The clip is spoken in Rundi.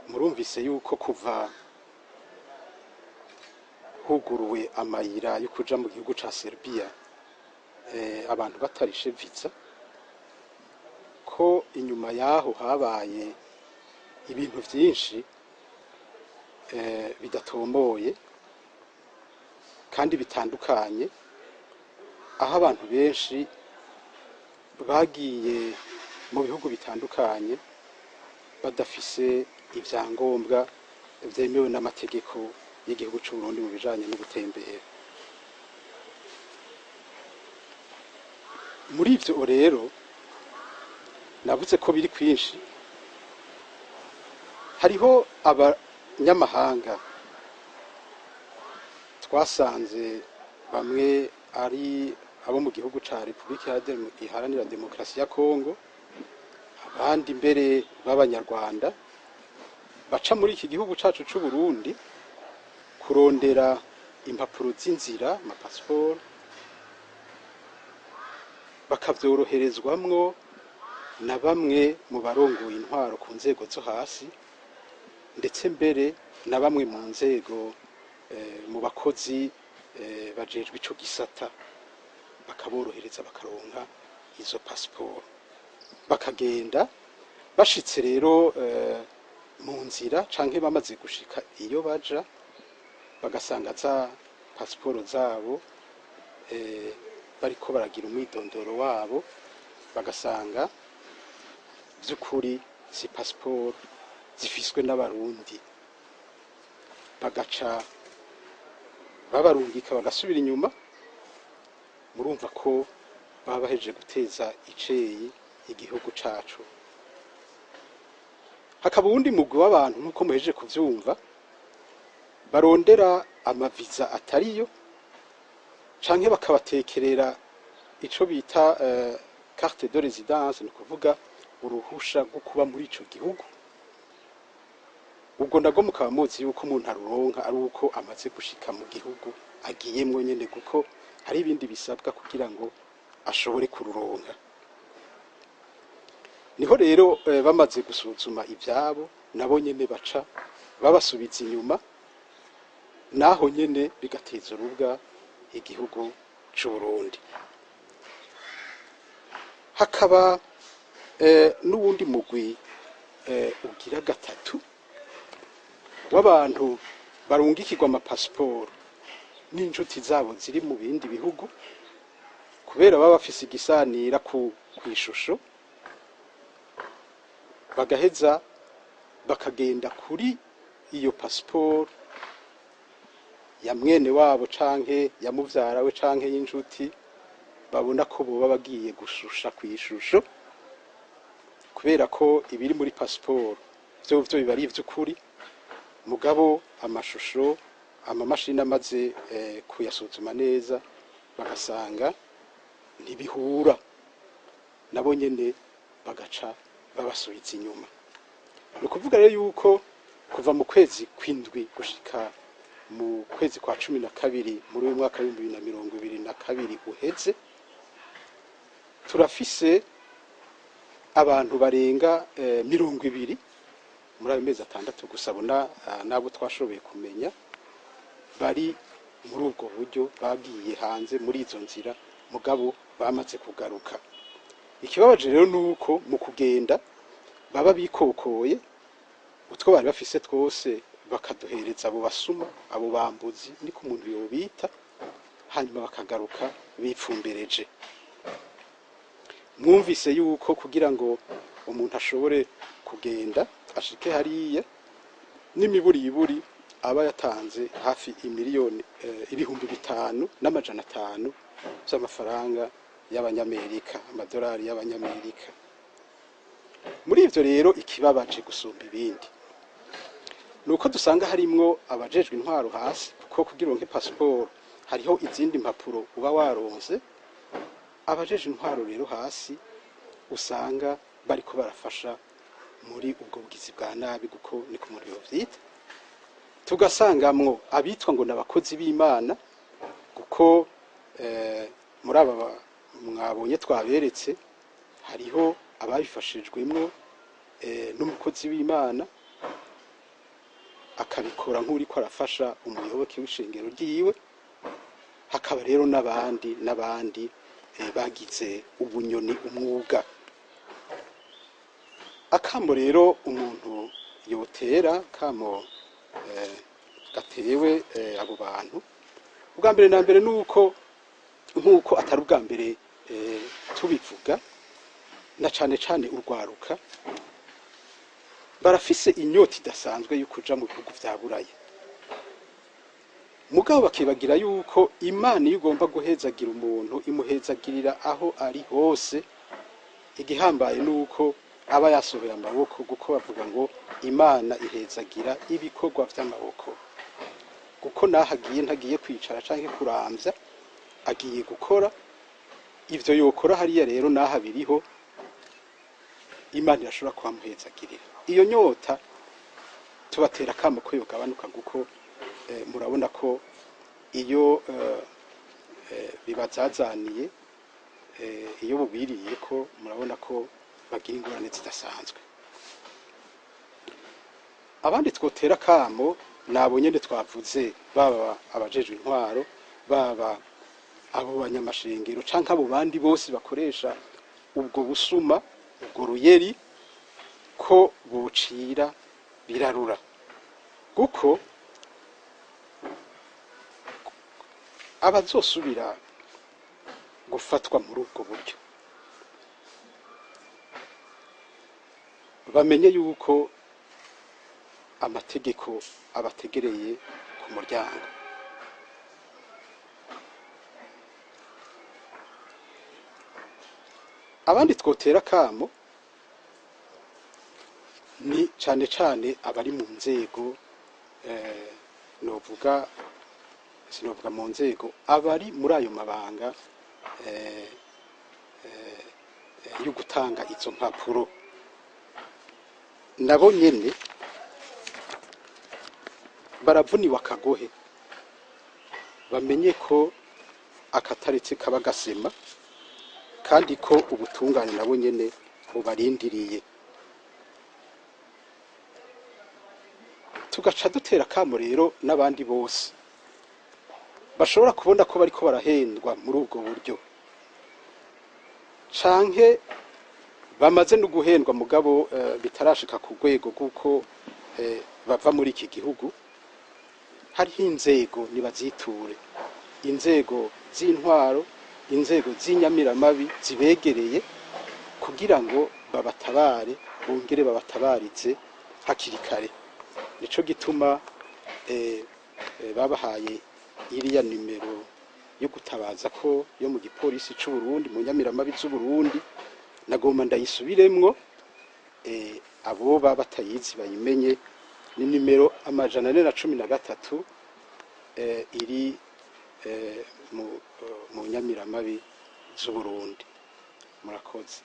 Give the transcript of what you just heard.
murumvise yuko kuva huguruwe amayira yo kuja mu gihugu ca Serbia abantu batarishe visa ko inyuma yaho habaye ibintu vyinshi bidatomboye kandi bitandukanye, aho abantu benshi bagiye mu bihugu bitandukanye badafise ivyangombwa vyemewe n'amategeko y'igihugu c'u Burundi mu bijanye no gutembera. Muri ivyo rero navuze ko biri kwinshi, hariho abanyamahanga twasanze bamwe ari abo mu gihugu ca Repubulika Iharanira Demokarasi ya Kongo, abandi mbere b'abanyarwanda baca muri iki gihugu cacu c'u Burundi kurondera impapuro z'inzira, amapasiporo, bakavyoroherezwamwo na bamwe mu barongoye intwaro ku nzego zo hasi, ndetse mbere na bamwe mu nzego mu bakozi bajejwe ico gisata, bakaborohereza bakaronka izo pasiporo, bakagenda bashitse rero mu nzira canke bamaze gushika iyo baja bagasanga za pasiporo zabo bariko baragira umwidondoro wabo, bagasanga vy'ukuri si pasiporo zifiswe n'abarundi, bagaca babarungika bagasubira inyuma. Murumva ko baba bahejeje guteza iceyi igihugu cacu. Hakaba uwundi mugwi w'abantu nk'uko muhejeje kuvyumva barondera amaviza atariyo canke bakabatekerera ico bita carte de résidence, ni kuvuga uruhusha rwo kuba muri ico gihugu. Ubwo ndago mukaba muzi yuko umuntu aruronka ari uko amaze gushika mu gihugu agiyemwo nyene, kuko hari ibindi bisabwa kugira ngo ashobore kururonka. Niho rero bamaze gusuzuma ivyabo nabo nyene baca babasubiza inyuma, naho nyene bigateza urubwa igihugu c'u Burundi. Hakaba n'uwundi mugwi ugira gatatu w'abantu barungikirwa amapasiporo n'inshuti zabo ziri mu bindi bihugu, kubera baba bafise igisanira kw'ishusho, bagaheza bakagenda kuri iyo pasiporo ya mwene wabo canke ya muvyara we canke y'inshuti babona ko boba bagiye gushusha kw'ishusho, kubera ko ibiri muri pasiporo vyovyo biba ari ivy'ukuri, mugabo amashusho amamashini amaze kuyasuzuma neza bagasanga ntibihura, nabo nyene bagaca babasubiza inyuma. Ni ukuvuga rero yuko kuva mu kwezi kw'indwi gushika mu kwezi kwa 12 muri uyu mwaka w'2022 uheze, turafise abantu barenga 20 muri ayo mezi 6 gusa, bona nabo twashoboye kumenya bari muri ubwo buryo bagiye hanze muri izo nzira, mugabo bamaze kugaruka. Ikibabaje rero nuko mu kugenda baba bikokoye utwo bari bafise twose bakaduhereza abo basuma, abo bambuzi, niko umuntu yobita, hanyuma bakagaruka bipfumbereje. Mwumvise yuko kugira ngo umuntu ashobore kugenda ashike hariya n'imiburiburi aba yatanze hafi imiliyoni 5,500 z'amafaranga y'abanyamerika, amadolari y'abanyamerika. Muri ivyo rero ikibabaje gusumba ibindi nuko dusanga harimwo abajejwe intwaro hasi, kuko kugira uronke pasiporo hariho izindi mpapuro uba waronse. Abajejwe intwaro rero hasi usanga bariko barafasha muri ubwo bugizi bwa nabi, kuko niko umuntu yovyita. Tugasangamwo abitwa ngo n'abakozi b'Imana, kuko muri aba mwabonye twaberetse hariho ababifashijwemwo n'umukozi w'Imana, akabikora nk'uriko arafasha umuyoboke w'ishengero ryiwe. Hakaba rero n'abandi bagize ubunyoni umwuga. Akamo rero umuntu yotera, kamo gatewe abo bantu, ubwa mbere na mbere nuko nk'uko atari ubwa mbere tubivuga, na cane cane urwaruka barafise inyota idasanzwe yo kuja mu bihugu vya Buraya, mugabo bakibagira yuko Imana iyo igomba guhezagira umuntu imuhezagirira aho ari hose. Igihambaye nuko aba yasohoye amaboko, kuko bavuga ngo Imana ihezagira ibikorwa vy'amaboko, kuko nahagiye ntagiye kwicara canke kuramvya, agiye gukora ivyo yokora hariya. Rero naha biriho Imana irashobora kubamuhezagirira. Iyo nyota tubatera akamo ko yogabanuka, kuko murabona ko iyo bibazazaniye, iyo bubiriye ko murabona ko bagira ingorane zidasanzwe. Abandi twotera akamo nabo nyene twavuze, baba abajejwe intwaro, baba abo banyamashengero canke abo bandi bose bakoresha ubwo busuma, ubwo ruyeri, ko bocira birarura, kuko abazosubira gufatwa muri ubwo buryo bamenye yuko amategeko abategereye ku muryango. Abandi twotera akamo ni cane cane abari mu nzego, sinovuga mu nzego, abari muri ayo mabanga yo gutanga izo mpapuro. Nabo nyene baravuniwe akagohe, bamenye ko akataretse kaba gasema, kandi ko ubutungane nabo nyene bubarindiriye. Tugaca dutera akamo rero n'abandi bose bashobora kubona ko bariko barahendwa muri ubwo buryo, canke bamaze no guhendwa mugabo bitarashika ku rwego rw'uko bava muri iki gihugu. Hariho inzego, nibaziture, inzego z'intwaro, inzego z'inyamiramabi zibegereye, kugira ngo babatabare, bongere babatabarize hakiri kare. Nico gituma babahaye iriya nimero yo gutabaza ko yo mu gipolisi c'u Burundi, mu nyamiramabi z'u Burundi. Nagomba ndayisubiremwo, abo baba batayizi bayimenye. Ni nimero 413 iri mu nyamiramabi z'u Burundi. Murakoze.